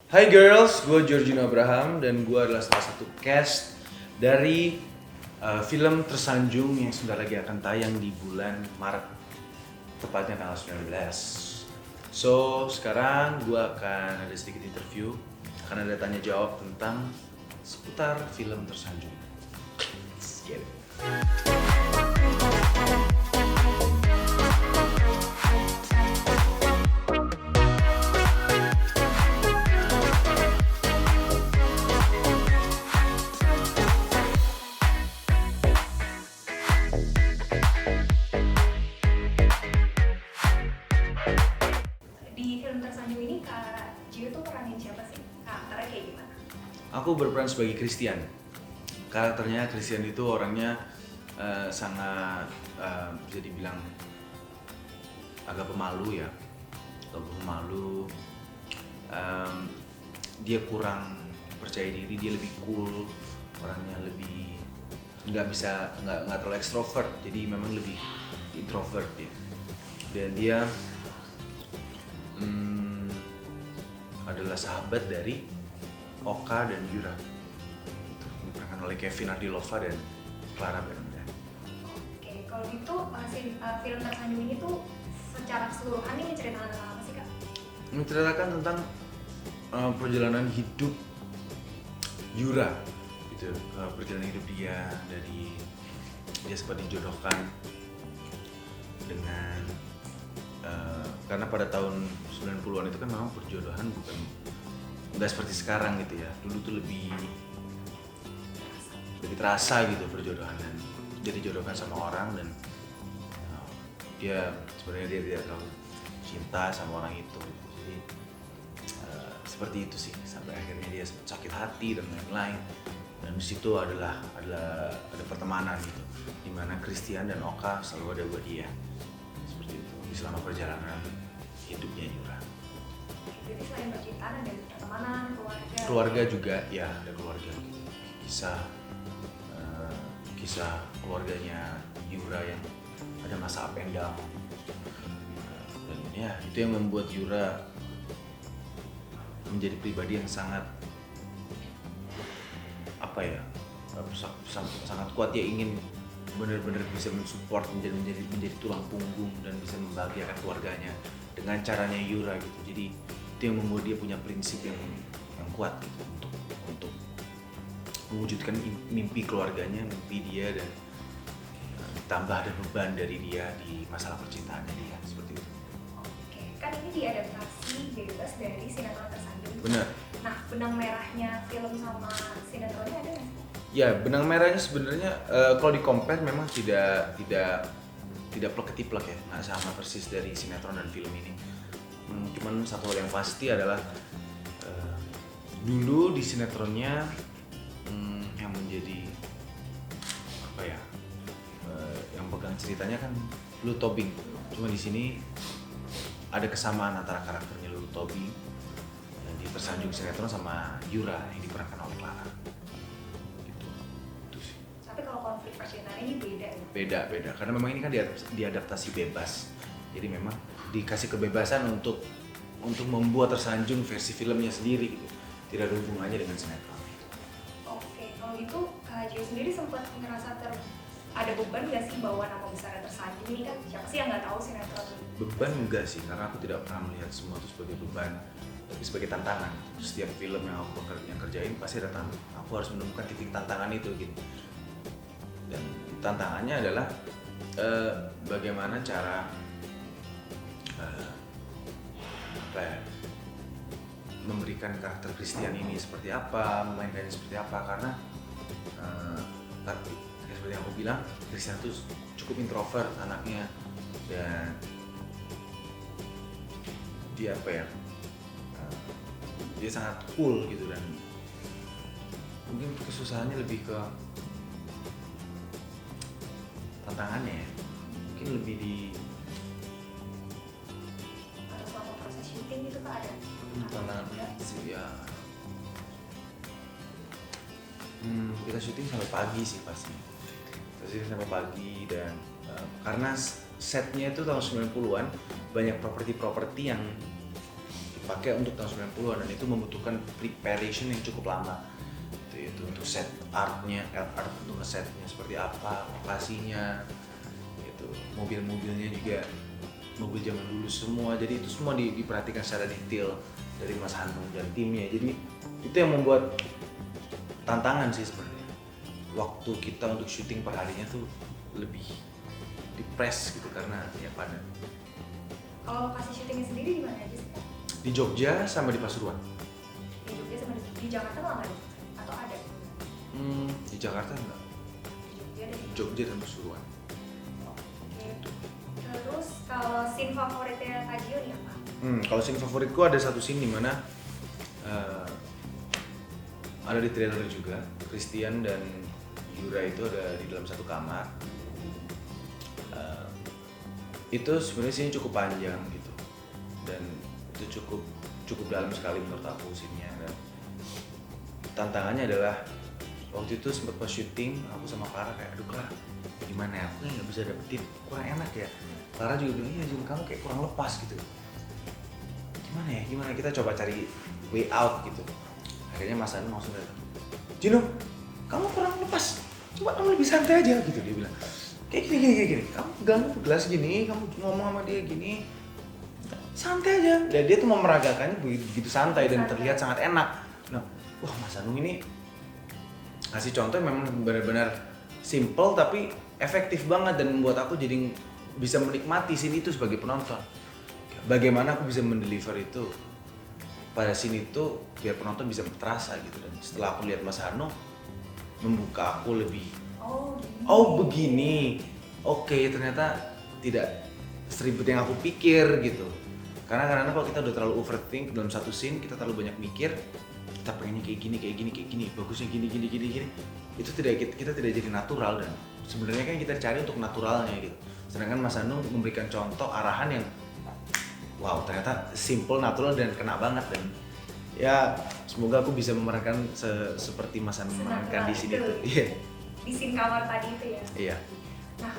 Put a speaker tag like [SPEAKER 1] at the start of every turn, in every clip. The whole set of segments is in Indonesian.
[SPEAKER 1] Hai girls, gue Georgina Abraham dan gue adalah salah satu cast dari film Tersanjung yang sudah lagi akan tayang di bulan Maret, tepatnya tanggal 19. So, sekarang gue akan ada sedikit interview, akan ada tanya jawab tentang seputar film Tersanjung. Let's get it.
[SPEAKER 2] Di film Tersanjung ini Kak Gio tuh peranin siapa sih? Karakternya kayak gimana?
[SPEAKER 1] Aku berperan sebagai Christian. Karakternya Christian itu orangnya sangat bisa dibilang agak pemalu ya, agak pemalu. Dia kurang percaya diri, dia lebih cool, orangnya lebih nggak terlalu ekstrovert, jadi memang lebih introvert dia. Dan dia adalah sahabat dari Oka dan Yura. Itu diperankan oleh Kevin Ardilova dan Clara Berenda.
[SPEAKER 2] Oke, kalau gitu film Tersanjung ini tuh secara keseluruhan ini menceritakan tentang apa sih Kak?
[SPEAKER 1] Menceritakan tentang perjalanan hidup Yura, gitu. Perjalanan hidup dia dari dia sempat dijodohkan dengan karena pada tahun 90-an itu kan memang perjodohan nggak seperti sekarang gitu ya. Dulu tuh lebih terasa gitu perjodohan, dan dia dijodohkan sama orang dan dia sebenarnya dia tidak terlalu cinta sama orang itu. Jadi seperti itu sih, sampai akhirnya dia sakit hati dan lain-lain. Dan di situ ada pertemanan gitu, dimana Christian dan Oka selalu ada buat dia. Seperti itu selama perjalanan hidupnya Yura.
[SPEAKER 2] Jadi selain percintaan ada pertemanan,
[SPEAKER 1] Keluarga juga ya, ada keluarga gitu. Kisah keluarganya Yura yang ada masa up and down. Dan ya itu yang membuat Yura menjadi pribadi yang sangat sangat kuat. Dia ingin benar-benar bisa mensupport, menjadi tulang punggung dan bisa membahagiakan keluarganya dengan caranya Yura gitu. Jadi itu yang membuat dia punya prinsip yang kuat gitu untuk mewujudkan mimpi keluarganya, mimpi dia, dan ditambah ada beban dari dia di masalah percintaannya dia, seperti itu.
[SPEAKER 2] Oke, kan ini diadaptasi bebas dari sinetron Tersanjung.
[SPEAKER 1] Benar.
[SPEAKER 2] Nah, benang merahnya film sama sinetronnya ada nggak sih?
[SPEAKER 1] Ya, benang merahnya sebenarnya kalau di compare memang tidak plek-ketiplek ya, nggak sama persis dari sinetron dan film ini. Cuman satu hal yang pasti adalah dulu di sinetronnya yang menjadi yang pegang ceritanya kan Lulu Tobing. Cuma di sini ada kesamaan antara karakternya Lulu Tobing dan di Tersanjung sinetron sama Yura yang diperankan oleh Clara. Itu sih.
[SPEAKER 2] Tapi kalau konflik percintaan ini beda ya?
[SPEAKER 1] Beda karena memang ini kan diadaptasi bebas. Jadi memang dikasih kebebasan untuk membuat Tersanjung versi filmnya sendiri gitu. Tidak ada hubungannya dengan sinetron.
[SPEAKER 2] Oke, kalau gitu Kak Gio sendiri sempat ngerasa ada beban nggak sih bawa nama besar Tersanjung ini? Kan siapa sih yang nggak tahu sinetron?
[SPEAKER 1] Beban enggak sih, karena aku tidak pernah melihat semua itu sebagai beban, tapi sebagai tantangan. Setiap film yang aku kerjain pasti ada tantangan. Aku harus menemukan titik tantangan itu gitu. Dan tantangannya adalah bagaimana cara memberikan karakter Christian ini seperti apa, memainkannya seperti apa, karena seperti yang aku bilang, Christian itu cukup introvert anaknya, dan dia dia sangat cool gitu, dan mungkin kesusahannya lebih ke tantangannya ya, mungkin lebih di
[SPEAKER 2] Atau selama proses syuting itu Kak ada?
[SPEAKER 1] tantangan sih ya. Kita syuting sampai pagi sih pasti. Kita syuting sampai pagi, dan karena setnya itu tahun 90-an, banyak properti yang pakai untuk tahun 90-an dan itu membutuhkan preparation yang cukup lama. Itu untuk set artnya, art untuk ngesetnya seperti apa, lokasinya, gitu. Mobil-mobilnya juga mobil zaman dulu semua, jadi itu semua diperhatikan secara detail dari Mas Hanung dan timnya. Jadi itu yang membuat tantangan sih sebenarnya. Waktu kita untuk syuting per harinya tuh lebih di-press gitu karena ya padat.
[SPEAKER 2] Kalau lokasi syutingnya sendiri di mana aja sih Kak?
[SPEAKER 1] Di Jogja sama di Pasuruan.
[SPEAKER 2] Di Jogja sama di Jakarta malah nggak ada? Atau ada?
[SPEAKER 1] Di Jakarta enggak,
[SPEAKER 2] Di Jogja dan di
[SPEAKER 1] Jogja dan Pasuruan.
[SPEAKER 2] Oke. Terus kalau scene favoritnya Kak Gio nih apa?
[SPEAKER 1] Kalau scene favoritku ada satu scene di mana ada di trailer juga. Christian dan Yura itu ada di dalam satu kamar. Itu sebenarnya scene cukup panjang gitu dan itu cukup dalam sekali menurut aku scene-nya. Dan tantangannya adalah waktu itu sempat pas syuting aku sama Clara kayak aduh Clara gimana ya, aku nggak bisa dapetin, kurang enak ya. Clara juga bilang iya Jun kamu kayak kurang lepas gitu. Gimana kita coba cari way out gitu. Akhirnya Mas Anu langsung datang, Jino kamu kurang lepas, coba kamu lebih santai aja gitu. Dia bilang kayak gini, kamu ganggu gelas gini, kamu ngomong sama dia gini, santai aja. Dan dia tuh memeragakannya begitu santai dan terlihat sangat enak. Nah, wah Mas Anu ini ngasih contoh yang memang benar-benar simple tapi efektif banget dan membuat aku jadi bisa menikmati scene itu sebagai penonton. Bagaimana aku bisa mendeliver itu pada scene itu biar penonton bisa terasa gitu. Dan setelah aku lihat Mas Hano membuka aku lebih begini. Oke, ternyata tidak seribet yang aku pikir gitu. Karena kalau kita udah terlalu overthink dalam satu scene, kita terlalu banyak mikir, kita pengennya kayak gini, bagusnya gini. Itu kita tidak jadi natural dan sebenarnya kan kita cari untuk naturalnya gitu. Sedangkan Mas Hano memberikan contoh arahan yang wow, ternyata simple, natural dan kena banget. Dan ya semoga aku bisa memerankan seperti Mas Hano memerankan di sini tuh. Iya.
[SPEAKER 2] Di scene kamar tadi itu ya.
[SPEAKER 1] Iya.
[SPEAKER 2] Nah,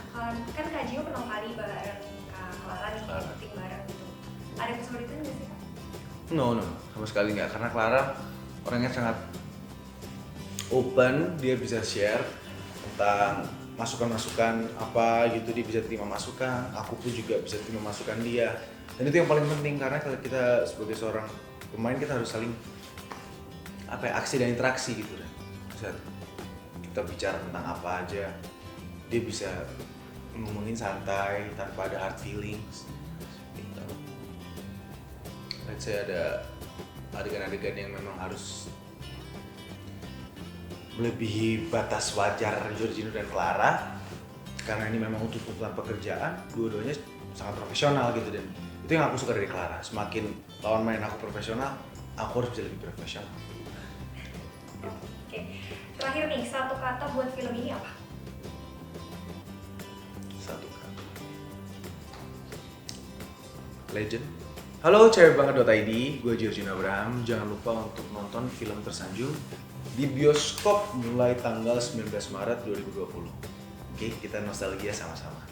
[SPEAKER 2] kan Kak Gio pertama kali bareng Kak Clara nih, syuting bareng gitu. Ada kesulitan nggak sih Kak?
[SPEAKER 1] No, sama sekali nggak. Karena Clara orangnya sangat open, dia bisa share tentang masukan-masukan apa gitu, dia bisa terima masukan, aku pun juga bisa terima masukan dia. Dan itu yang paling penting karena kalau kita sebagai seorang pemain kita harus saling aksi dan interaksi gitu kan. Bisa kita bicara tentang apa aja, dia bisa ngomongin santai tanpa ada hard feelings gitu. Let's say ada adegan-adegan yang memang harus melebihi batas wajar Giorgino dan Clara karena ini memang untuk tuntutan pekerjaan, dua-duanya sangat profesional gitu. Dan itu yang aku suka dari Clara, semakin lawan main aku profesional, aku harus bisa lebih profesional.
[SPEAKER 2] Oke, terakhir nih, satu kata buat film ini apa?
[SPEAKER 1] Satu kata. Legend. Halo cewekbanget.id, gue Giorgino Abraham. Jangan lupa untuk nonton film Tersanjung di bioskop mulai tanggal 19 Maret 2020. Oke, kita nostalgia sama-sama.